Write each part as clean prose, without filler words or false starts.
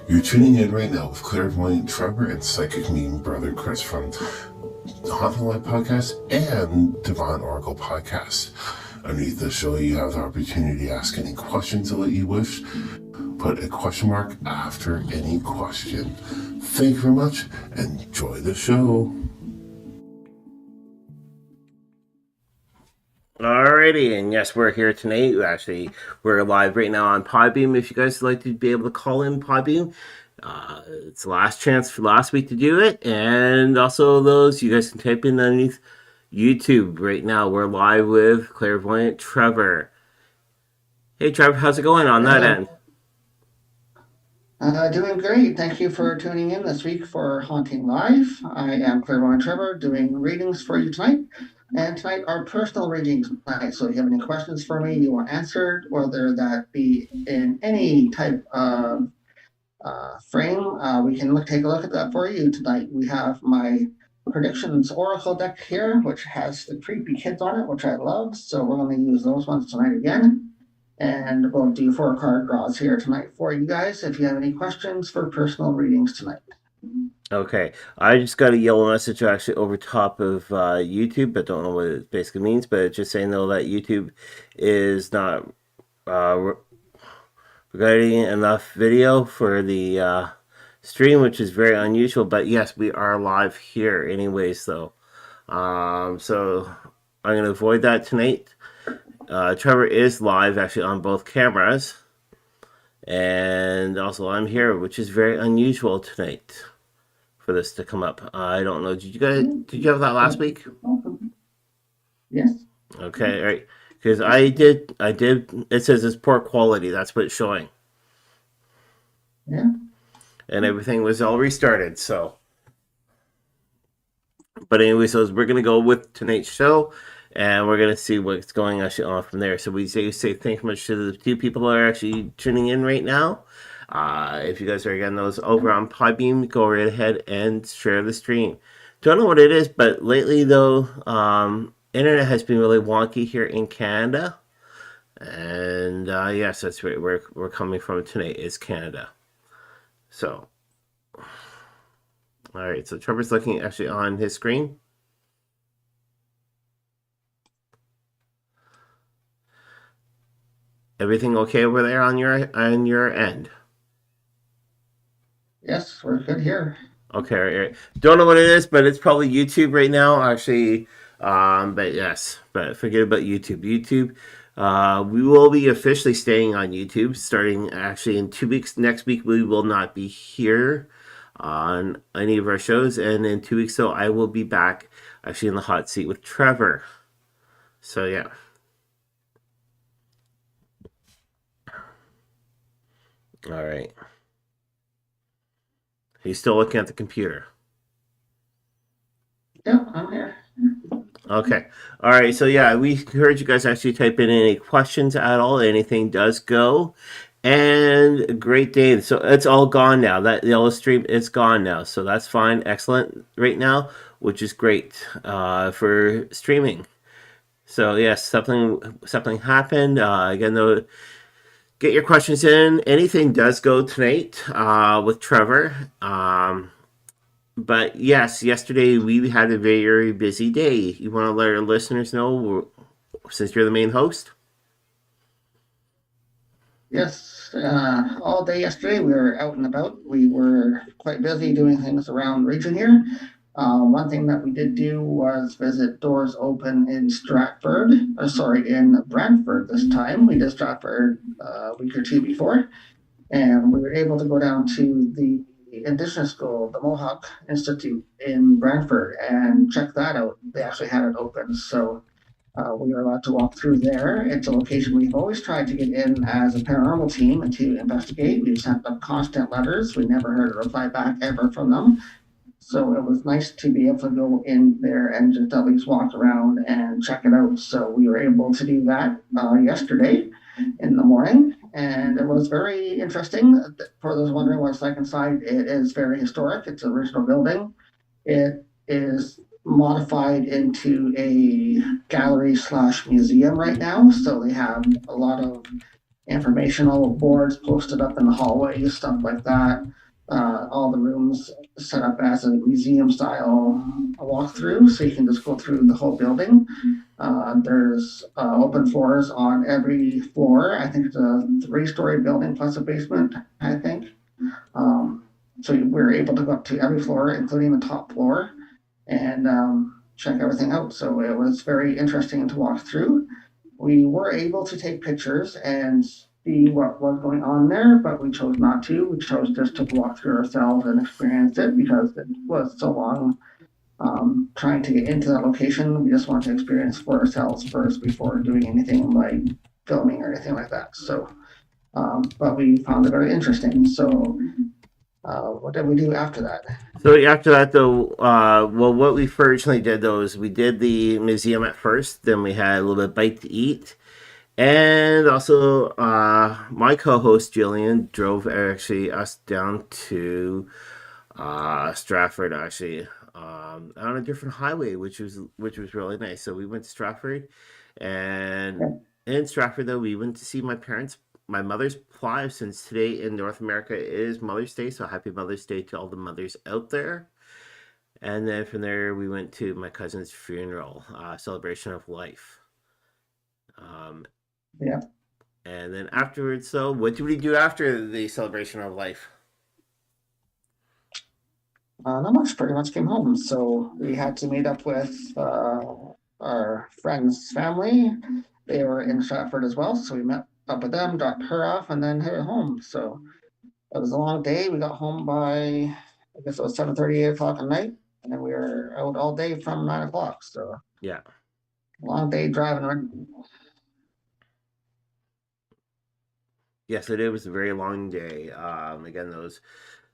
You're tuning in right now with clairvoyant Trevor and psychic medium brother Chris from the HauntingLIVE Podcast and Divine Oracle Podcast. Underneath the show, you have the opportunity to ask any questions that you wish. Put a question mark after any question. Thank you very much. Enjoy the show. Alrighty, and yes, we're here tonight. Actually, we're live right now on Podbean. If you guys would like to be able to call in Podbean, it's the last chance for last week to do it. And also those, you guys can type in underneath YouTube right now. We're live with clairvoyant Trevor. Hey, Trevor, how's it going on that end? Doing great. Thank you for tuning in this week for Haunting Live. I am clairvoyant Trevor doing readings for you tonight. And tonight are personal readings tonight. So if you have any questions for me you want answered, whether that be in any type of frame, we can take a look at that for you tonight. We have my predictions oracle deck here, which has the creepy kids on it, which I love. So we're going to use those ones tonight again. And we'll do 4 card draws here tonight for you guys if you have any questions for personal readings tonight. Okay, I just got a yellow message actually over top of YouTube, but don't know what it basically means, but it's just saying though that YouTube is not providing enough video for the stream, which is very unusual, but yes, we are live here anyways though. So I'm going to avoid that tonight. Trevor is live actually on both cameras, and also I'm here, which is very unusual tonight for this to come up. I don't know. Did you have that last week? Yes. Okay, all right. Because I did. It says it's poor quality. That's what it's showing. Yeah. And everything was all restarted. So, but anyway, so we're gonna go with tonight's show, and we're gonna see what's going actually on from there. So we say thanks much to the 2 people that are actually tuning in right now. If you guys are getting those over on Podbean, go right ahead and share the stream. Don't know what it is, but lately though, internet has been really wonky here in Canada, and yes, that's right. We're coming from tonight is Canada. So, all right. So Trevor's looking actually on his screen. Everything okay over there on your end? Yes, we're good here. Okay, right. Don't know what it is, but it's probably YouTube right now, actually. But yes, but forget about YouTube. We will be officially staying on YouTube starting actually in 2 weeks. Next week, we will not be here on any of our shows. And in 2 weeks, though, I will be back actually in the hot seat with Trevor. So, yeah. All right. He's still looking at the computer. Yeah, I'm here. Okay. All right. So, yeah, we encourage you guys to actually type in any questions at all. Anything does go. And great day. So, it's all gone now. That yellow stream is gone now. So, that's fine. Excellent right now, which is great for streaming. So, yes, something happened. Again, though, get your questions in. Anything does go tonight with Trevor. But yes, yesterday we had a very busy day. You want to let our listeners know, since you're the main host? Yes, all day yesterday we were out and about. We were quite busy doing things around the region here. One thing that we did do was visit Doors Open in in Brantford this time. We did Stratford a week or 2 before, and we were able to go down to the Indigenous School, the Mohawk Institute in Brantford, and check that out. They actually had it open, so we were allowed to walk through there. It's a location we've always tried to get in as a paranormal team and to investigate. We've sent them constant letters. We never heard a reply back ever from them. So it was nice to be able to go in there and just at least walk around and check it out. So we were able to do that yesterday in the morning, and it was very interesting. For those wondering what's like inside, it is very historic. It's an original building. It is modified into a gallery/museum right now. So they have a lot of informational boards posted up in the hallway, stuff like that. All the rooms set up as a museum style walkthrough, so you can just go through the whole building. There's open floors on every floor. I think it's a 3-story building plus a basement, I think. So we were able to go up to every floor, including the top floor, and check everything out. So it was very interesting to walk through. We were able to take pictures and see what was going on there, but we chose not to. We chose just to walk through ourselves and experience it because it was so long trying to get into that location. We just wanted to experience for ourselves first before doing anything like filming or anything like that. So, but we found it very interesting. So, what did we do after that? So after that, though, well, what we originally did, though, is we did the museum at first. Then we had a little bit of bite to eat. And also, my co-host, Jillian, drove actually us down to Stratford, actually, on a different highway, which was really nice. So we went to Stratford, and in Stratford, though, we went to see my mother's plight, since today in North America is Mother's Day. So happy Mother's Day to all the mothers out there. And then from there, we went to my cousin's funeral, celebration of life. Yeah. And then afterwards, so what did we do after the celebration of life? Not much. Pretty much came home. So we had to meet up with our friend's family. They were in Stratford as well, so we met up with them, dropped her off, and then headed home. So it was a long day. We got home by, I guess it was 7:30, 8 o'clock at night, and then we were out all day from 9 o'clock. So yeah, long day driving. Yes, it was a very long day. Again, those,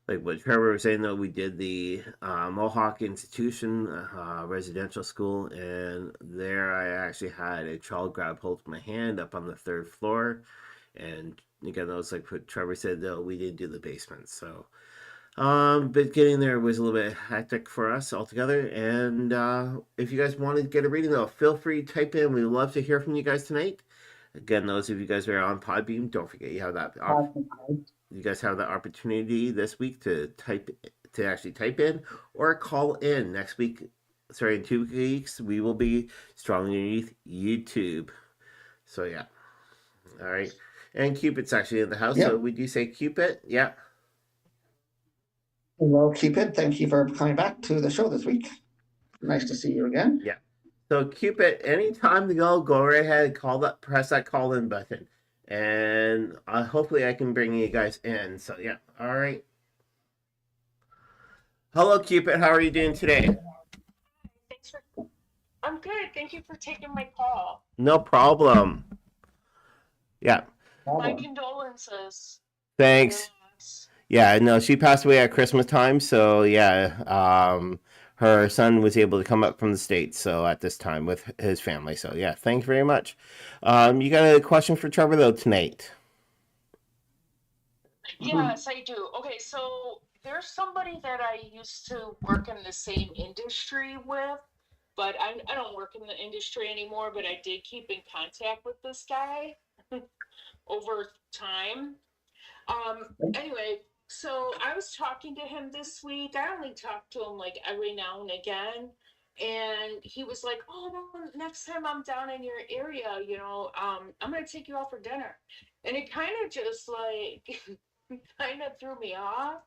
like what Trevor was saying, though, we did the Mohawk Institution residential school, and there I actually had a child grab hold of my hand up on the 3rd floor. And again, those, like what Trevor said, though, we did do the basement. So, but getting there was a little bit hectic for us altogether. And if you guys want to get a reading, though, feel free to type in. We'd love to hear from you guys tonight. Again, those of you guys are on Podbean, don't forget you have that. You guys have the opportunity this week to actually type in or call in next week. Sorry, in 2 weeks we will be strong underneath YouTube. So yeah, all right. And Cupid's actually in the house, so we do say Cupid. Yeah. Well, Cupid, thank you for coming back to the show this week. Nice to see you again. Yeah. So Cupid, anytime to go right ahead, press that call in button, and hopefully I can bring you guys in. So yeah, all right. Hello, Cupid. How are you doing today? I'm good. Thank you for taking my call. No problem. Yeah. My condolences. Thanks. Yeah, no, she passed away at Christmas time, so yeah. Her son was able to come up from the States, so at this time with his family. So yeah, thanks very much. You got a question for Trevor though tonight? Yes, I do. Okay, so there's somebody that I used to work in the same industry with, but I don't work in the industry anymore, but I did keep in contact with this guy over time. Anyway, so I was talking to him this week. I only talk to him like every now and again. And he was like, "Oh, no, next time I'm down in your area, I'm going to take you out for dinner." And it kind of just like, kind of threw me off.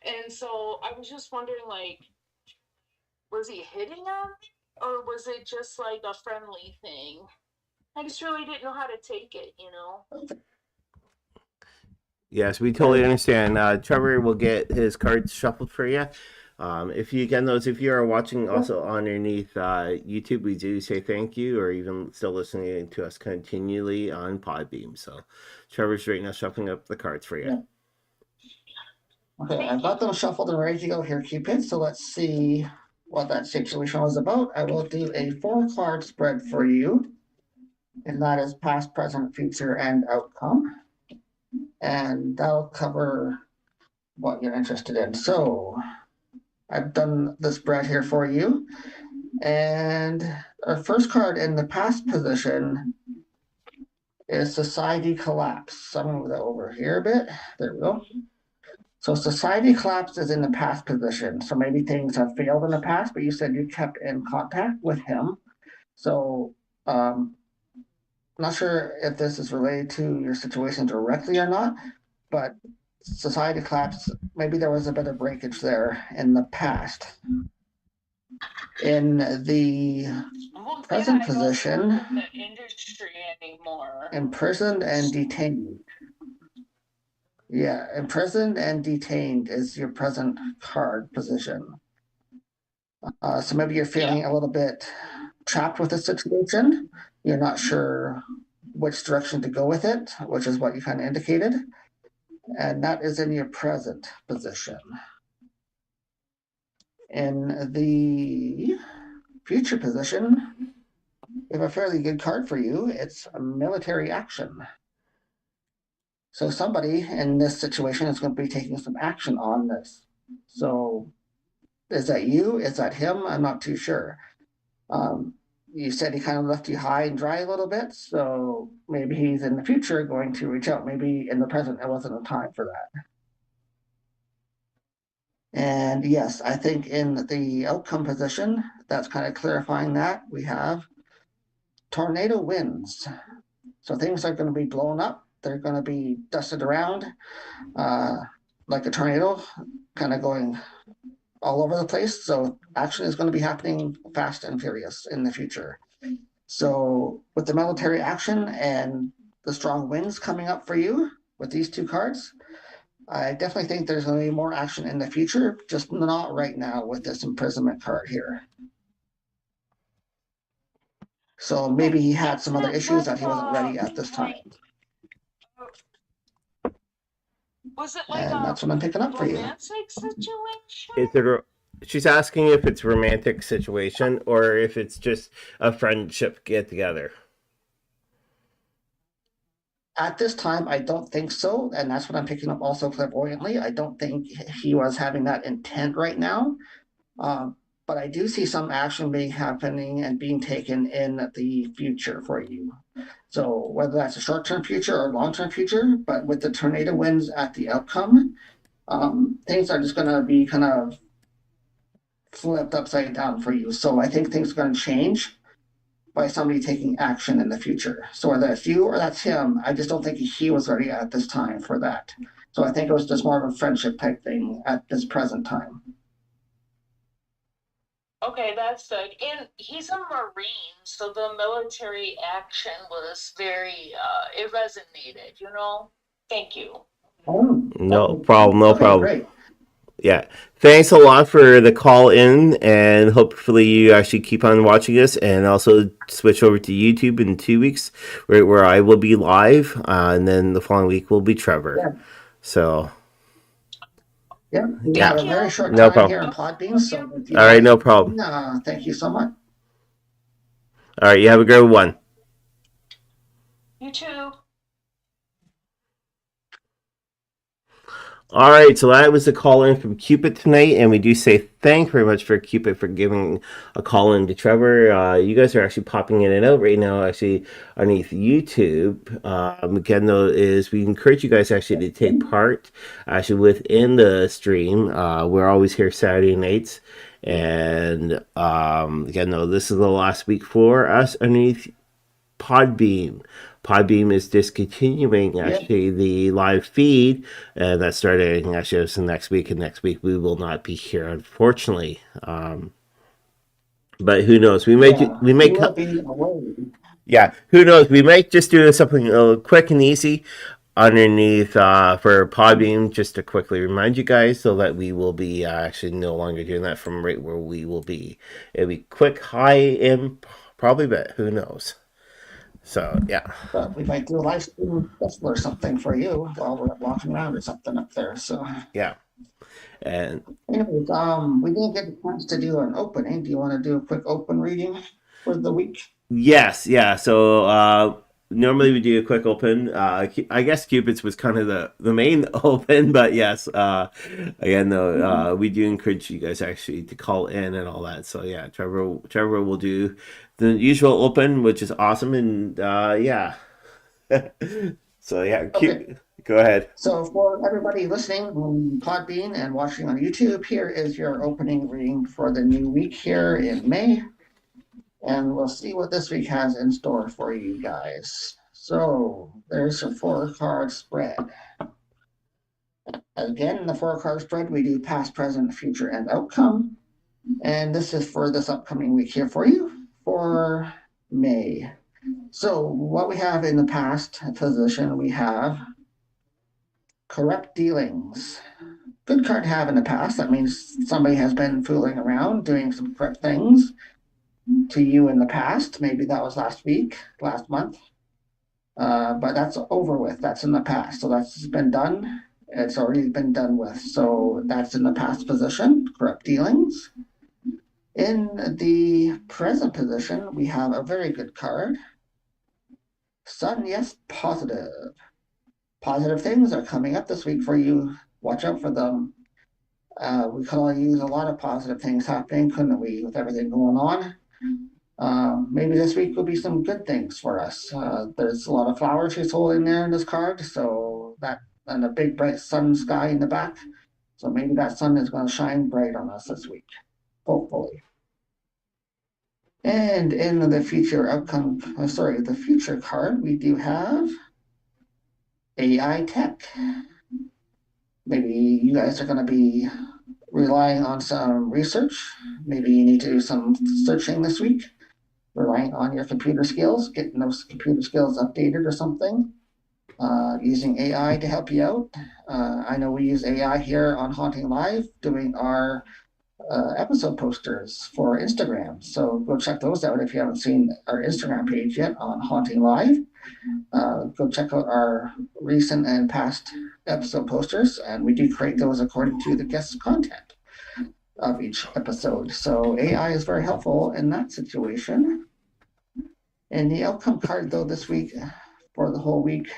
And so I was just wondering, like, was he hitting on me? Or was it just like a friendly thing? I just really didn't know how to take it, Yes, we totally understand. Trevor will get his cards shuffled for you. If you are watching also underneath YouTube, we do say thank you, or even still listening to us continually on Podbean. So Trevor's right now shuffling up the cards for you. Okay, I've got them shuffled and ready to go here, Cupid. So let's see what that situation was about. I will do a 4-card spread for you, and that is past, present, future, and outcome. And that'll cover what you're interested in. So I've done the spread here for you. And our first card in the past position is society collapse. So I'm going to move that over here a bit. There we go. So society collapse is in the past position. So maybe things have failed in the past, but you said you kept in contact with him. So I'm not sure if this is related to your situation directly or not, but society collapse, maybe there was a bit of breakage there in the past. In the present position, the industry anymore. imprisoned and detained. Yeah, imprisoned and detained is your present card position. So maybe you're feeling a little bit trapped with the situation. You're not sure which direction to go with it, which is what you kind of indicated. And that is in your present position. In the future position, we have a fairly good card for you. It's a military action. So somebody in this situation is going to be taking some action on this. So is that you? Is that him? I'm not too sure. You said he kind of left you high and dry a little bit, so maybe he's in the future going to reach out. Maybe in the present, it wasn't a time for that. And yes, I think in the outcome position, that's kind of clarifying that. We have tornado winds. So things are going to be blown up. They're going to be dusted around like a tornado, kind of going all over the place. So action is going to be happening fast and furious in the future. So with the military action and the strong winds coming up for you with these two cards, I definitely think there's going to be more action in the future, just not right now with this imprisonment card here. So maybe he had some other issues that he wasn't ready at this time. Was it like and that's what I'm picking up for you. Romantic situation? Is it? She's asking if it's a romantic situation or if it's just a friendship get together. At this time, I don't think so, and that's what I'm picking up also clairvoyantly. I don't think he was having that intent right now, but I do see some action being happening and being taken in the future for you. So whether that's a short-term future or long-term future, but with the tornado winds at the outcome, things are just going to be kind of flipped upside down for you. So I think things are going to change by somebody taking action in the future. So whether that's you or that's him, I just don't think he was ready at this time for that. So I think it was just more of a friendship type thing at this present time. Okay, that's good. And he's a Marine, so the military action was very, it resonated, you know? Thank you. Oh, No okay. problem, no Okay, problem. great. Yeah. Thanks a lot for the call in, and hopefully you actually keep on watching us and also switch over to YouTube in 2 weeks where I will be live, and then the following week will be Trevor. Yeah. So, Yeah, we Yeah. have a very short No time problem. here in Podbean, so if you all right, guys- no problem. thank you so much. All right, you have a great one. You too. All right, so that was the call in from Cupid tonight, and we do say thank you very much for Cupid for giving a call in to Trevor. You guys are actually popping in and out right now, actually underneath YouTube. Again, though, is we encourage you guys actually to take part actually within the stream. We're always here Saturday nights, and again, though, this is the last week for us underneath Podbean. Podbean is discontinuing actually the live feed, and that's starting actually this next week. And next week we will not be here, unfortunately. But who knows? We may We will be away. yeah. Who knows? We might just do something quick and easy underneath for Podbean, just to quickly remind you guys, so that we will be actually no longer doing that from right where we will be. It'll be quick, high, and probably, but who knows? So yeah. But we might do a live stream or something for you while we're walking around or something up there. So Yeah. And anyways, we didn't get a chance to do an opening. Do you want to do a quick open reading for the week? yes, yeah. So normally we do a quick open. I guess Cupid's was kind of the main open, but yes. Again, though, we do encourage you guys actually to call in and all that. So yeah, Trevor will do the usual open, which is awesome, and yeah. So yeah, Okay. go ahead. So for everybody listening on Podbean and watching on YouTube, here is your opening reading for the new week here in May. And we'll see what this week has in store for you guys. So there's a 4-card spread. Again, in the 4-card spread, we do past, present, future, and outcome. And this is for this upcoming week here for you for May. So what we have in the past position, we have corrupt dealings. Good card to have in the past. That means somebody has been fooling around, doing some corrupt things to you in the past. Maybe that was last week, last month. But that's over with. That's in the past. So that's been done. It's already been done with. So that's in the past position, corrupt dealings. In the present position, we have a very good card. Sun, yes, positive. Positive things are coming up this week for you. Watch out for them. We could all use a lot of positive things happening, couldn't we, with everything going on? Maybe this week will be some good things for us. There's a lot of flowers she's holding there in this card, so that, and a big bright sun sky in the back. So maybe that sun is going to shine bright on us this week, hopefully. And in the future outcome, the future card, we do have AI tech. Maybe you guys are going to be relying on some research. Maybe you need to do some searching this week, relying on your computer skills, getting those computer skills updated or something, using AI to help you out. I know we use AI here on Haunting Live, doing our episode posters for Instagram. So go check those out if you haven't seen our Instagram page yet on Haunting Live. Go check out our recent and past episode posters, and we do create those according to the guest content of each episode. So AI is very helpful in that situation. And the outcome card, though, this week, for the whole week,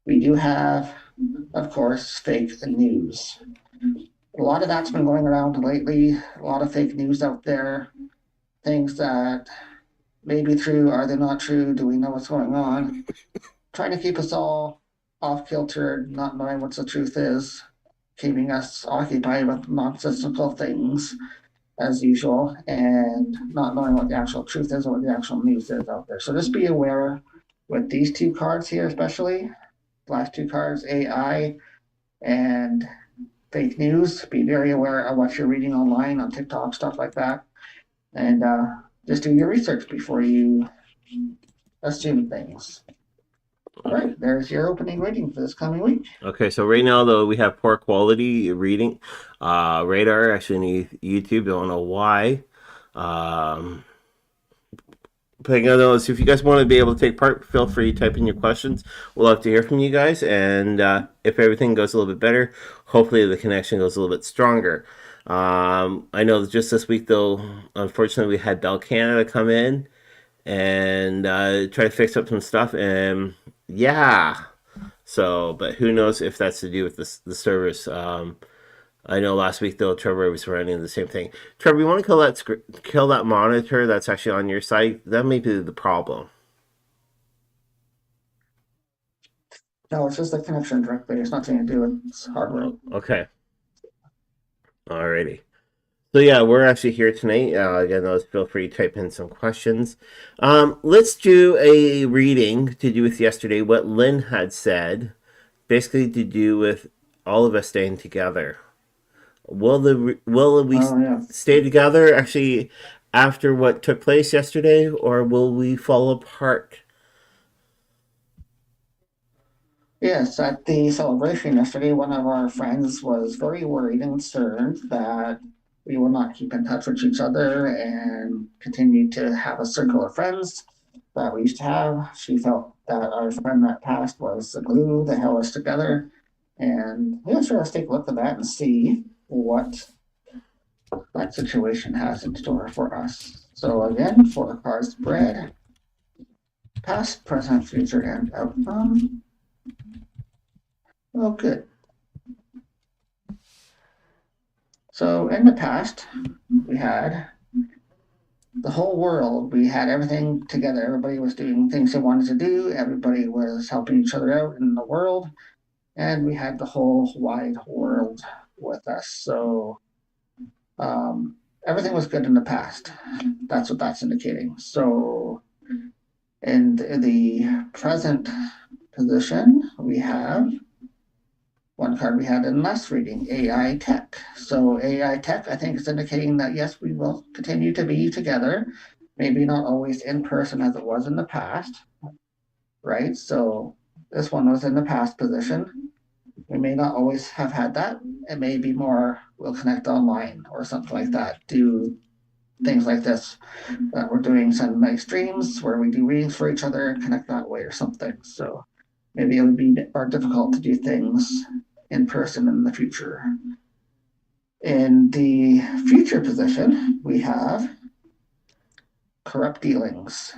we do have, of course, fake news. A lot of that's been going around lately, a lot of fake news out there, things that may be true, are they not true, do we know what's going on? Trying to keep us all off kilter, not knowing what the truth is, keeping us occupied with nonsensical things as usual, and not knowing what the actual truth is or what the actual news is out there. So just be aware with these 2 cards here, especially, the last 2 cards, AI and fake news. Be very aware of what you're reading online on TikTok, stuff like that. And just do your research before you assume things. All right, there's your opening reading for this coming week. Okay, so right now, though, we have poor quality reading. Radar actually needs YouTube. Don't know why. But you know, if you guys want to be able to take part, feel free to type in your questions. We'll love to hear from you guys. And if everything goes a little bit better, hopefully the connection goes a little bit stronger. I know just this week, though, unfortunately, we had Bell Canada come in and try to fix up some stuff. And yeah, so, but who knows if that's to do with the service. I know last week, though, Trevor was running the same thing. Trevor, you want to kill that monitor that's actually on your site? That may be the problem. No, it's just the connection directly. It's nothing to do with hardware. Okay. Alrighty. So yeah, we're actually here tonight. Again, those feel free to type in some questions. Let's do a reading to do with yesterday. What Lynn had said, basically to do with all of us staying together. Will we stay together actually after what took place yesterday, or will we fall apart? Yes, at the celebration yesterday, one of our friends was very worried and concerned that we will not keep in touch with each other and continue to have a circle of friends that we used to have. She felt that our friend that passed was the glue that held us together. And yeah, sure, let's take a look at that and see what that situation has in store for us. So again, for the card spread, past, present, future, and outcome. Oh, good. So in the past, we had the whole world, we had everything together. Everybody was doing things they wanted to do. Everybody was helping each other out in the world. And we had the whole wide world with us. So everything was good in the past. That's what that's indicating. So in the present position, we have one card we had in last reading, AI Tech. So AI Tech, I think, is indicating that yes, we will continue to be together. Maybe not always in person as it was in the past, right? So this one was in the past position. We may not always have had that. It may be more we'll connect online or something like that. Do things like this that we're doing some nice streams where we do readings for each other and connect that way or something. So maybe it would be more difficult to do things in person in the future. In the future position, we have corrupt dealings.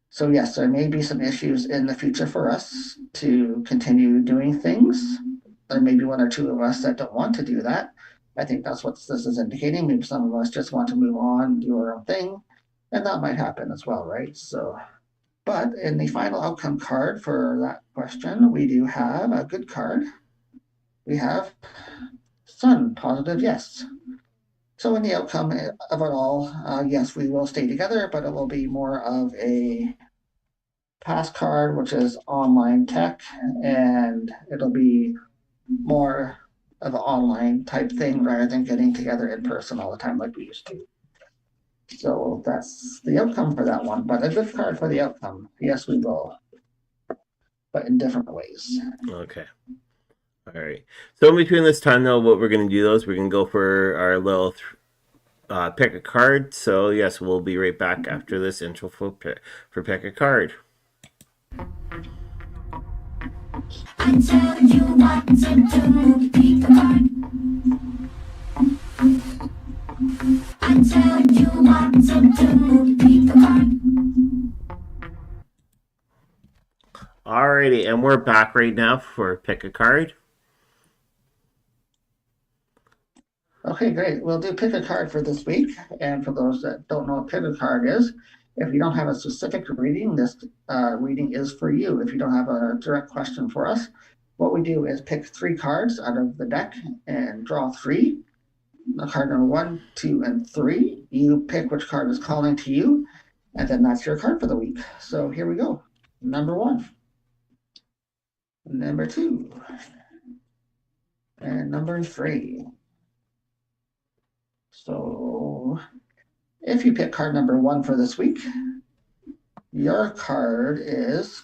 So yes, there may be some issues in the future for us to continue doing things. There may be one or two of us that don't want to do that. I think that's what this is indicating. Maybe some of us just want to move on, do our own thing, and that might happen as well, right? So, but in the final outcome card for that question, we do have a good card. We have Sun, positive, yes. So in the outcome of it all, yes, we will stay together, but it will be more of a past card, which is online tech, and it'll be more of an online type thing rather than getting together in person all the time like we used to. So that's the outcome for that one, but a good card for the outcome. Yes, we will, but in different ways. Okay. All right. So in between this time, though, what we're going to do is we're going to go for our little pick a card. So yes, we'll be right back after this intro for pick a card. Until you want to pick a card. Until you want to pick a card. Alrighty, and we're back right now for pick a card. Okay, great. We'll do pick a card for this week. And for those that don't know what pick a card is, if you don't have a specific reading, this reading is for you. If you don't have a direct question for us, what we do is pick 3 cards out of the deck and draw 3. The card number 1, 2, and 3. You pick which card is calling to you, and then that's your card for the week. So here we go. Number 1. Number 2. And number 3. So if you pick card number 1 for this week, your card is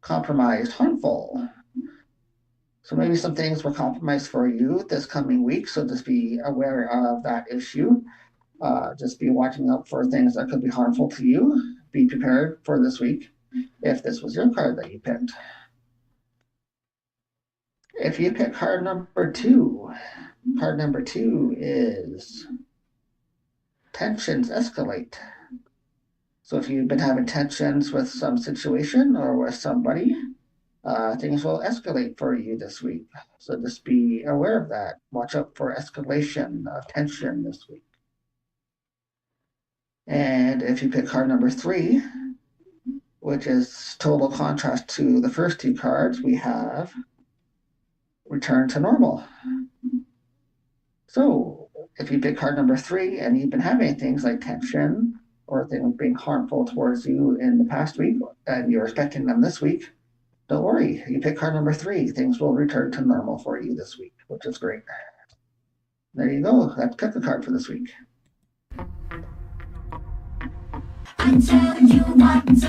compromised, harmful. So maybe some things were compromised for you this coming week. So just be aware of that issue. Just be watching out for things that could be harmful to you. Be prepared for this week if this was your card that you picked. If you pick card number 2 is tensions escalate. So if you've been having tensions with some situation or with somebody, things will escalate for you this week. So just be aware of that. Watch out for escalation of tension this week. And if you pick card number 3, which is total contrast to the first 2 cards, we have return to normal. So if you pick card number 3 and you've been having things like tension or things being harmful towards you in the past week and you're expecting them this week, don't worry. You pick card number 3, things will return to normal for you this week, which is great. There you go. That's pick a card for this week. Until you want to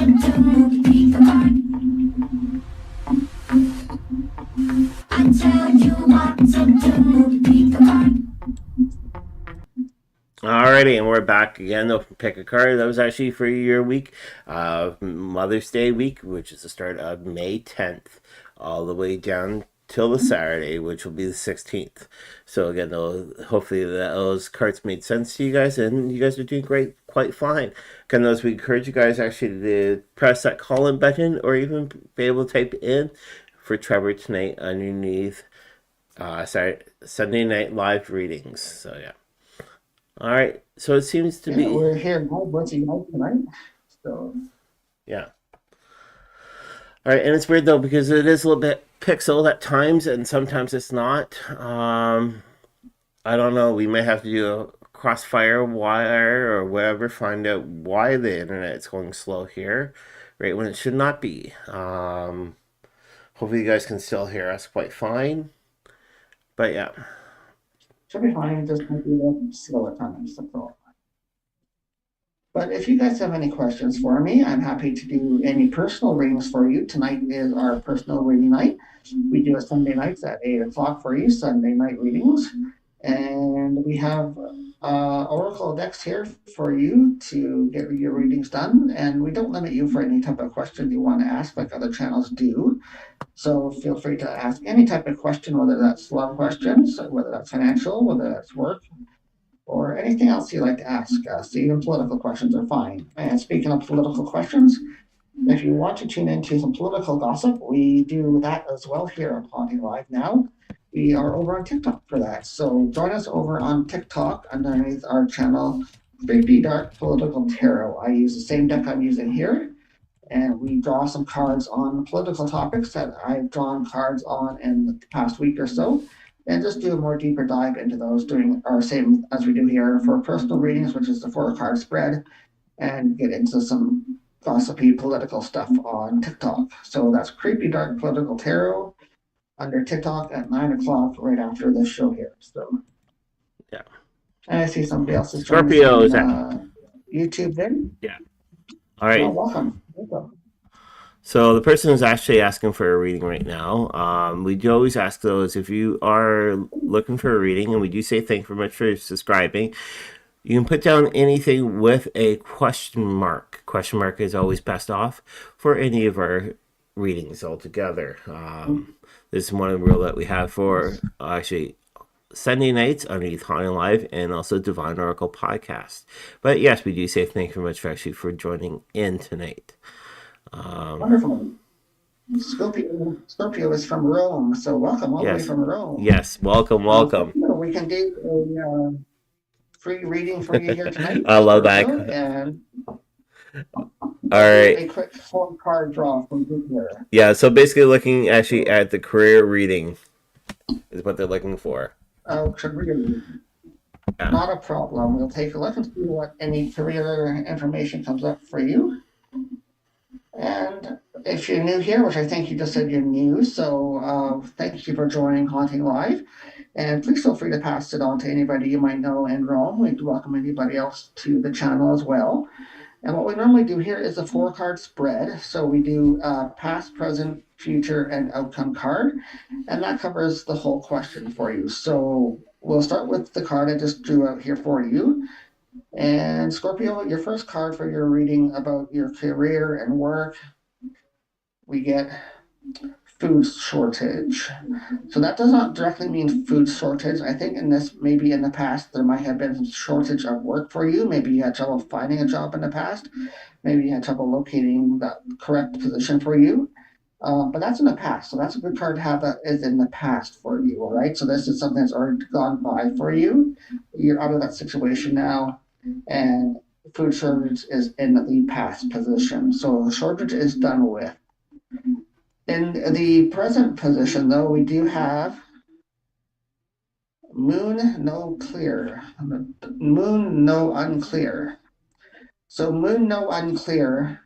pick a card. Until you want to pick a card. Alrighty, and we're back again though from pick a card. That was actually for your week, Mother's Day week, which is the start of May 10th, all the way down till the Saturday, which will be the 16th. So again, hopefully those cards made sense to you guys, and you guys are doing great, quite fine. Again, those we encourage you guys actually to press that call-in button, or even be able to type in for Trevor tonight underneath Sunday Night Live readings. So yeah. All right. So it seems to Yeah, be, we're here live with you guys tonight. So yeah. All right, and it's weird though because it is a little bit pixeled at times, and sometimes it's not. I don't know. We may have to do a crossfire wire or whatever, find out why the internet is going slow here, right when it should not be. Hopefully, you guys can still hear us quite fine. But yeah, should be fine. It just might be a little slow at times. That's all. But if you guys have any questions for me, I'm happy to do any personal readings for you. Tonight is our personal reading night. We do it Sunday nights at 8 o'clock for you, Sunday night readings. And we have Oracle decks here for you to get your readings done. And we don't limit you for any type of question you want to ask like other channels do. So feel free to ask any type of question, whether that's love questions, whether that's financial, whether that's work, or anything else you'd like to ask us. Even political questions are fine. And speaking of political questions, if you want to tune into some political gossip, we do that as well here on Haunting Live now. We are over on TikTok for that. So join us over on TikTok underneath our channel, Creepy Dark Political Tarot. I use the same deck I'm using here, and we draw some cards on political topics that I've drawn cards on in the past week or so, and just do a more deeper dive into those, doing our same as we do here for personal readings, which is the 4-card spread, and get into some gossipy political stuff on TikTok. So that's Creepy Dark Political Tarot under TikTok at 9 o'clock right after this show here. So yeah. And I see somebody else is Scorpio is YouTube there. Yeah. All right. Well, welcome. So the person is actually asking for a reading right now. We do always ask those if you are looking for a reading, and we do say thank you very much for subscribing. You can put down anything with a question mark. Question mark is always best off for any of our readings altogether. This is one of the rule that we have for actually Sunday nights underneath HauntingLIVE and also Divine Oracle Podcast. But yes, we do say thank you very much for joining in tonight. Wonderful. Scorpio is from Rome, so welcome all the way from Rome. Yes, welcome. We can do a free reading for you here tonight. I love that. And all right. A quick 4-card draw from you here. Yeah, so basically looking actually at the career reading is what they're looking for. Oh, career. Yeah. Not a problem. We'll take a look and see what any career information comes up for you. And if you're new here, which I think you just said you're new, so thank you for joining Haunting Live. And please feel free to pass it on to anybody you might know in Rome. We'd welcome anybody else to the channel as well. And what we normally do here is a 4-card spread. So we do past, present, future, and outcome card. And that covers the whole question for you. So we'll start with the card I just drew out here for you. And Scorpio, your first card for your reading about your career and work, we get food shortage. So that does not directly mean food shortage. I think maybe in the past, there might have been some shortage of work for you. Maybe you had trouble finding a job in the past. Maybe you had trouble locating the correct position for you. But that's in the past. So that's a good card to have that is in the past for you, all right? So this is something that's already gone by for you. You're out of that situation now, and food shortage is in the past position. So the shortage is done with. In the present position, though, we do have moon, no clear. Moon, no unclear. So moon, no unclear.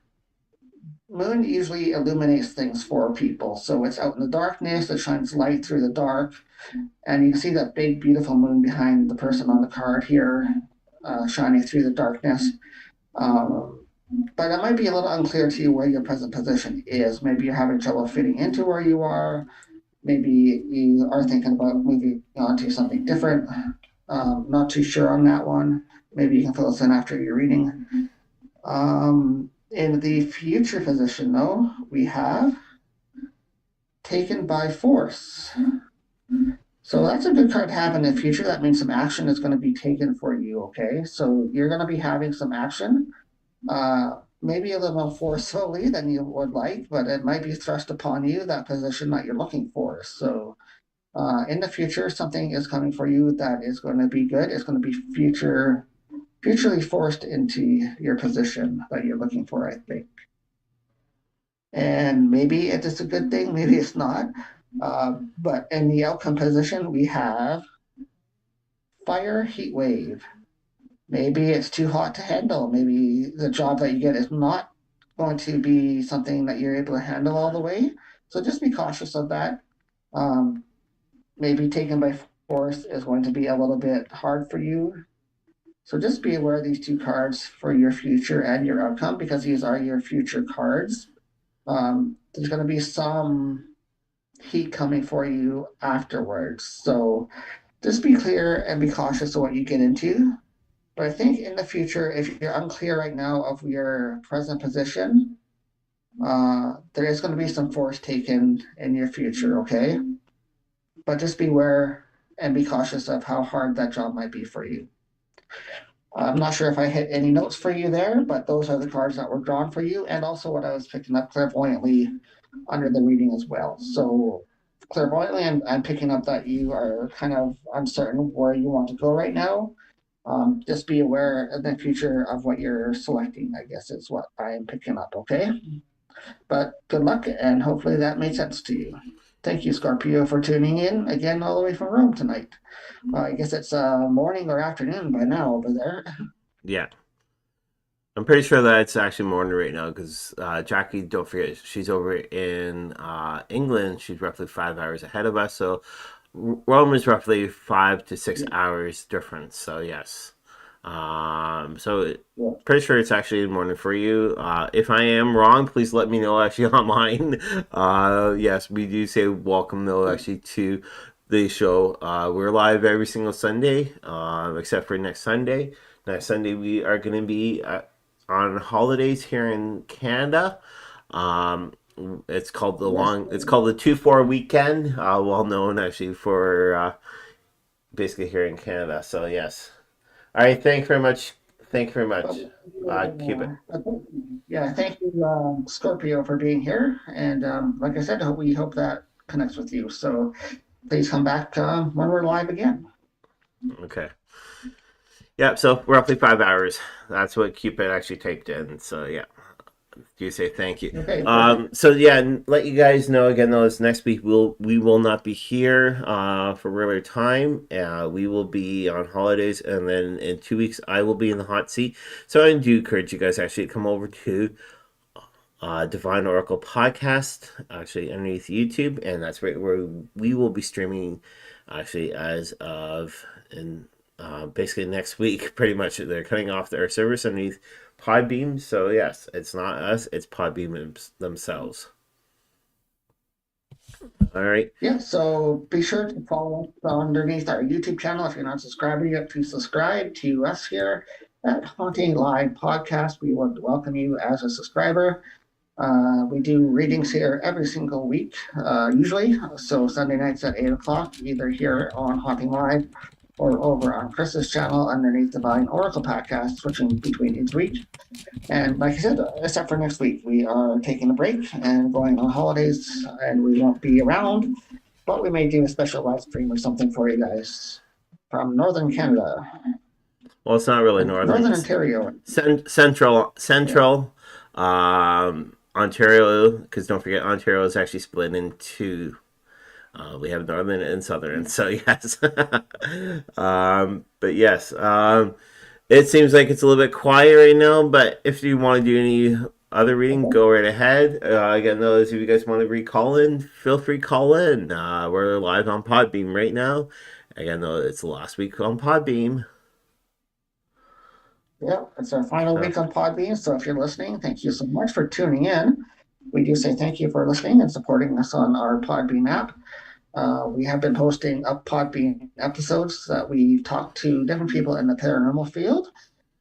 Moon usually illuminates things for people. So it's out in the darkness, it shines light through the dark. And you can see that big, beautiful moon behind the person on the card here, shining through the darkness. But it might be a little unclear to you where your present position is. Maybe you're having trouble fitting into where you are. Maybe you are thinking about moving on to something different. Not too sure on that one. Maybe you can fill us in after your reading. In the future position, though, we have taken by force. So that's a good card to have in the future. That means some action is going to be taken for you, okay? So you're going to be having some action. Maybe a little more forcefully than you would like, but it might be thrust upon you, that position that you're looking for. So In the future, something is coming for you that is going to be good. It's going to be futurely forced into your position that you're looking for, I think. And maybe it is a good thing, maybe it's not. But in the outcome position, we have fire heat wave. Maybe it's too hot to handle. Maybe the job that you get is not going to be something that you're able to handle all the way. So just be cautious of that. Maybe taken by force is going to be a little bit hard for you. So just be aware of these two cards for your future and your outcome, because these are your future cards. There's going to be some heat coming for you afterwards. So just be clear and be cautious of what you get into. But I think in the future, if you're unclear right now of your present position, there is going to be some force taken in your future, okay? But just beware and be cautious of how hard that job might be for you. I'm not sure if I hit any notes for you there, but those are the cards that were drawn for you, and also what I was picking up clairvoyantly under the reading as well. So clairvoyantly, I'm picking up that you are kind of uncertain where you want to go right now. Just be aware in the future of what you're selecting, I guess is what I'm picking up, okay? But good luck, and hopefully that made sense to you. Thank you, Scorpio, for tuning in again all the way from Rome tonight. I guess it's morning or afternoon by now over there. Yeah. I'm pretty sure that it's actually morning right now because Jackie, don't forget, she's over in England. She's roughly 5 hours ahead of us. So Rome is roughly 5 to 6 hours difference. So, yes. Pretty sure it's actually the morning for you. If I am wrong, please let me know actually online. Yes, we do say welcome though actually to the show. We're live every single Sunday, except for next Sunday. Next Sunday we are going to be on holidays here in Canada. It's called the 2-4 weekend, well known actually for basically here in Canada. So yes. All right, thank you very much. Keep it. Yeah, thank you, Scorpio, for being here. And like I said, we hope that connects with you. So please come back when we're live again. Okay. Yeah, so roughly 5 hours. That's what Cupid actually typed in. So yeah. Do say thank you. Okay, so yeah, and let you guys know again though, this next week we will not be here for regular time. We will be on holidays, and then in 2 weeks I will be in the hot seat. So I do encourage you guys actually to come over to Divine Oracle Podcast, actually underneath YouTube, and that's right where we will be streaming actually as of basically next week. Pretty much they're cutting off their service underneath Podbean, so yes, it's not us, it's Podbean themselves. All right. Yeah, so be sure to follow us underneath our YouTube channel. If you're not subscribed yet, to subscribe to us here at HauntingLIVE Podcast. We would welcome you as a subscriber. We do readings here every single week, usually. So Sunday nights at 8 o'clock, either here on Haunting Live or over on Chris's channel underneath Divine Oracle Podcast, switching between each week. And like I said, except for next week, we are taking a break and going on holidays, and we won't be around, but we may do a special live stream or something for you guys from Northern Canada. Well, it's not really Northern Ontario. Central Ontario, because don't forget, Ontario is actually split into we have Northern and Southern, so yes. But yes, it seems like it's a little bit quiet right now, but if you want to do any other reading, go right ahead. Again, those of you guys want to recall in, feel free to call in. We're live on Podbean right now. Again, though, it's the last week on Podbean. Yep, it's our final week on Podbean, so if you're listening, thank you so much for tuning in. We do say thank you for listening and supporting us on our Podbean app. We have been posting up Podbean episodes that we talked to different people in the paranormal field.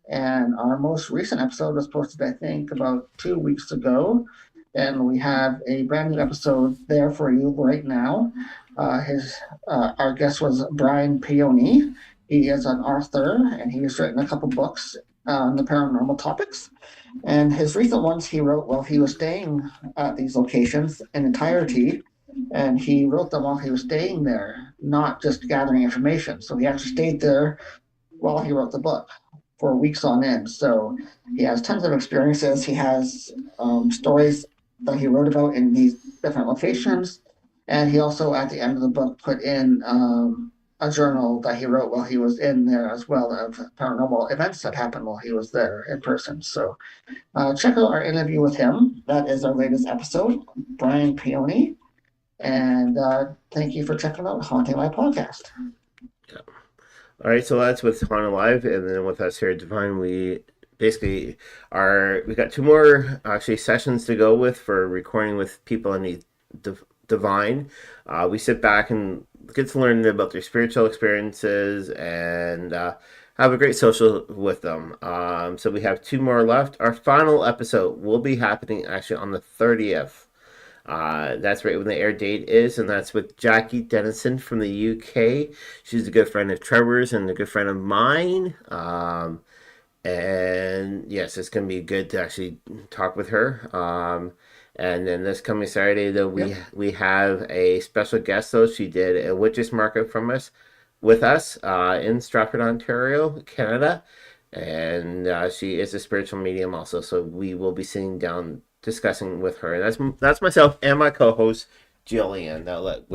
And our most recent episode was posted, I think, about 2 weeks ago. And we have a brand new episode there for you right now. Our guest was Brian Peony. He is an author, and he has written a couple books on the paranormal topics. And his recent ones he wrote while he was staying at these locations in entirety. and he wrote them while he was staying there, not just gathering information. So he actually stayed there while he wrote the book for weeks on end. So he has tons of experiences. He has stories that he wrote about in these different locations. And he also, at the end of the book, put in a journal that he wrote while he was in there as well of paranormal events that happened while he was there in person. So check out our interview with him. That is our latest episode, Brian Peony. And thank you for checking out Haunting Live Podcast. Yeah. All right, so that's with Haunted Live, and then with us here at Divine, we basically we got 2 more actually sessions to go with for recording with people in the Divine. We sit back and get to learn about their spiritual experiences and have a great social with them. So we have 2 more left. Our final episode will be happening actually on the 30th. That's right when the air date is, and that's with Jackie Dennison from the UK. She's a good friend of Trevor's and a good friend of mine. And yes, it's going to be good to actually talk with her. And then this coming Saturday, though, we have a special guest, though. She did a witches market with us in Stratford, Ontario, Canada. And she is a spiritual medium also, so we will be sitting down discussing with her. And that's myself and my co-host Jillian that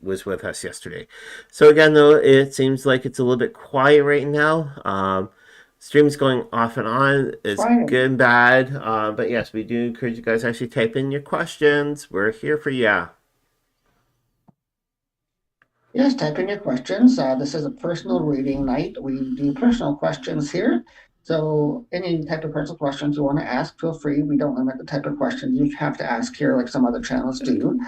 was with us yesterday. So again, though, it seems like it's a little bit quiet right now. Stream's going off and on. It's good and bad. But yes, we do encourage you guys to actually type in your questions. We're here for you. Yes, type in your questions. This is a personal reading night. We do personal questions here. So any type of personal questions you want to ask, feel free. We don't limit the type of questions you have to ask here like some other channels do.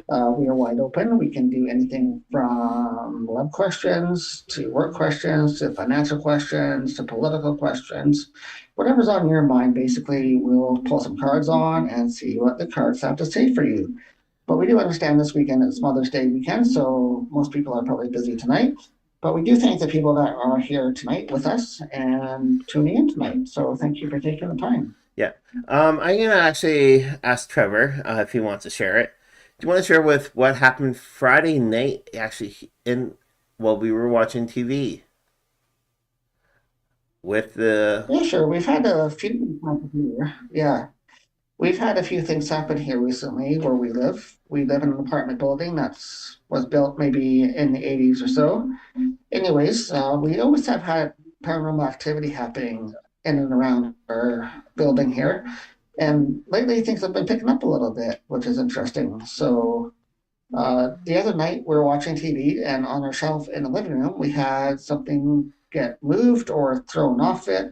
We are wide open. We can do anything from love questions to work questions to financial questions to political questions. Whatever's on your mind, basically, we'll pull some cards on and see what the cards have to say for you. But we do understand this weekend is Mother's Day weekend, so most people are probably busy tonight. But we do thank the people that are here tonight with us and tuning in tonight. So thank you for taking the time. Yeah. I'm going to actually ask Trevor if he wants to share it. Do you want to share with what happened Friday night actually while we were watching TV? With the... Yeah, sure. We've had a few here. Yeah. We've had a few things happen here recently where we live. We live in an apartment building that was built maybe in the 80s or so. Anyways, we always have had paranormal activity happening in and around our building here. And lately things have been picking up a little bit, which is interesting. So the other night we were watching TV, and on our shelf in the living room, we had something get moved or thrown off it.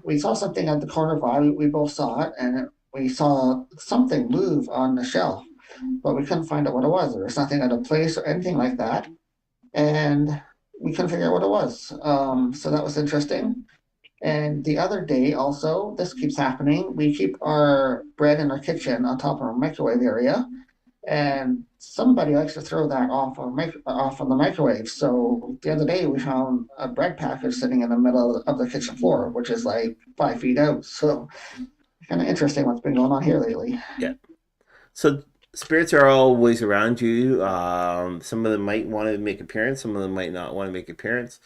We saw something at the corner of our eye. We both saw it, and we saw something move on the shelf, but we couldn't find out what it was. There was nothing out of place or anything like that, and we couldn't figure out what it was. So that was interesting. And the other day also, this keeps happening. We keep our bread in our kitchen on top of our microwave area, and somebody likes to throw that off of the microwave. So the other day we found a bread package sitting in the middle of the kitchen floor, which is like 5 feet out. So kind of interesting what's been going on here lately. Yeah. So spirits are always around you. Some of them might want to make appearance. Some of them might not want to make appearance.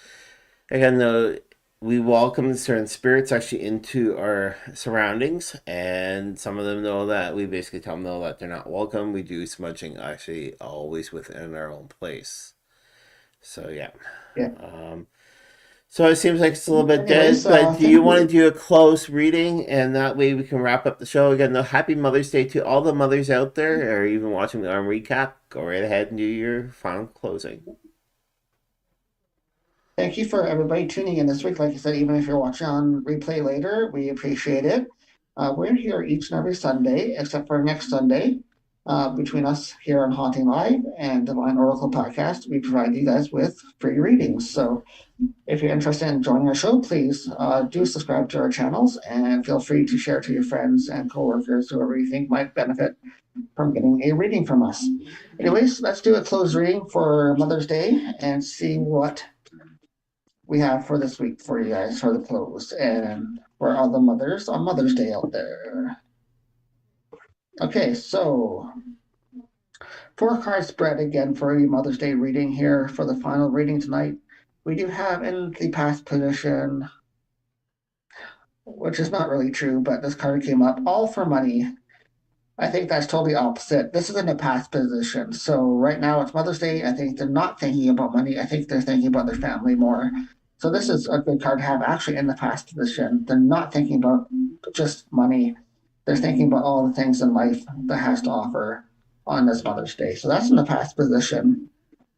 Again, we welcome certain spirits actually into our surroundings, and some of them know that we basically tell them that they're not welcome. We do smudging actually always within our own place. So yeah. So it seems like it's a little bit dead, but do you want to do a close reading, and that way we can wrap up the show? Again, happy Mother's Day to all the mothers out there, or even watching the recap. Go right ahead and do your final closing. Thank you for everybody tuning in this week. Like I said, even if you're watching on replay later, we appreciate it. We're here each and every Sunday, except for next Sunday. Between us here on Haunting Live and Divine Oracle Podcast, we provide you guys with free readings. So if you're interested in joining our show, please do subscribe to our channels, and feel free to share to your friends and coworkers, whoever you think might benefit from getting a reading from us. Anyways, let's do a closed reading for Mother's Day and see what we have for this week for you guys for the close, and for all the mothers on Mother's Day out there. Okay, so 4 card spread again for a Mother's Day reading here for the final reading tonight. We do have in the past position, which is not really true, but this card came up, all for money. I think that's totally opposite. This is in the past position. So right now it's Mother's Day. I think they're not thinking about money. I think they're thinking about their family more. So this is a good card to have actually in the past position. They're not thinking about just money. They're thinking about all the things in life that has to offer on this Mother's Day. So that's in the past position.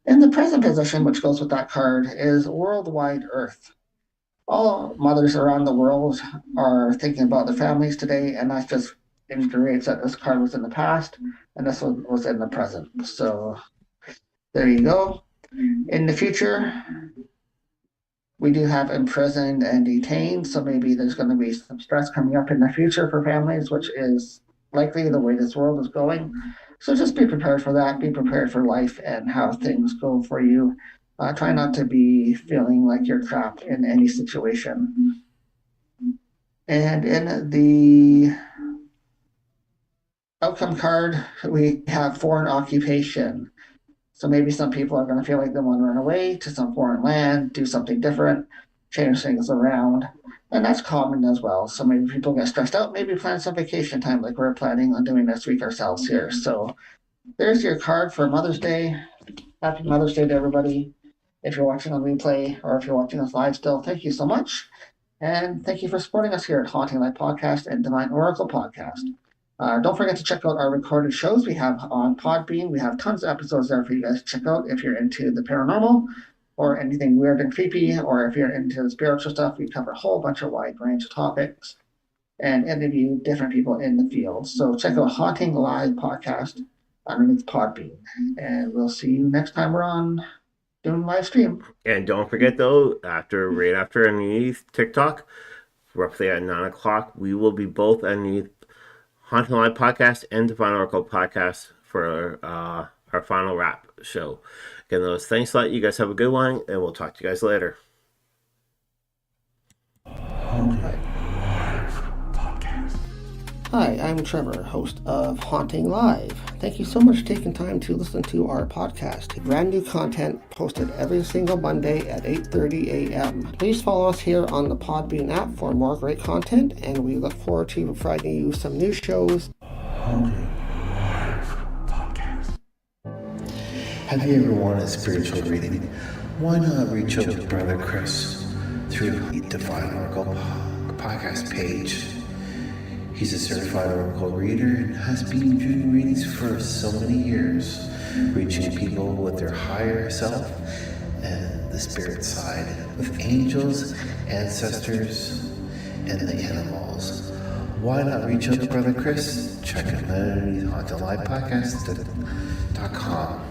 In the present position, which goes with that card, is Worldwide Earth. All mothers around the world are thinking about their families today, and that just indicates that this card was in the past and this one was in the present. So there you go. In the future, we do have imprisoned and detained, so maybe there's going to be some stress coming up in the future for families, which is likely the way this world is going. So just be prepared for that. Be prepared for life and how things go for you. Try not to be feeling like you're trapped in any situation. And in the outcome card, we have foreign occupation. So maybe some people are going to feel like they want to run away to some foreign land, do something different, change things around. And that's common as well. So maybe people get stressed out, maybe plan some vacation time like we're planning on doing this week ourselves here. So there's your card for Mother's Day. Happy Mother's Day to everybody. If you're watching on replay or if you're watching us live still, thank you so much. And thank you for supporting us here at Haunting Live Podcast and Divine Oracle Podcast. Don't forget to check out our recorded shows we have on Podbean. We have tons of episodes there for you guys to check out if you're into the paranormal or anything weird and creepy, or if you're into the spiritual stuff. We cover a whole bunch of wide range of topics and interview different people in the field. So check out Haunting Live Podcast underneath Podbean. And we'll see you next time we're on doing live stream. And don't forget though, right after underneath TikTok, roughly at 9 o'clock, we will be both underneath Haunting Live Podcast and Divine Oracle Podcast for our final wrap show. Again, those thanks a lot. You guys have a good one, and we'll talk to you guys later. Hi, I'm Trevor, host of Haunting Live. Thank you so much for taking time to listen to our podcast. Brand new content posted every single Monday at 8:30 a.m. Please follow us here on the Podbean app for more great content, and we look forward to providing you some new shows. Haunting Live Podcast. Have you ever wanted a spiritual reading? Why not reach out to Brother Chris through the Divine Oracle podcast page? He's a certified oracle reader and has been doing readings for so many years, reaching people with their higher self and the spirit side, with angels, ancestors, and the animals. Why not reach out to Brother Chris? Check him out at HauntingLivePodcast.com.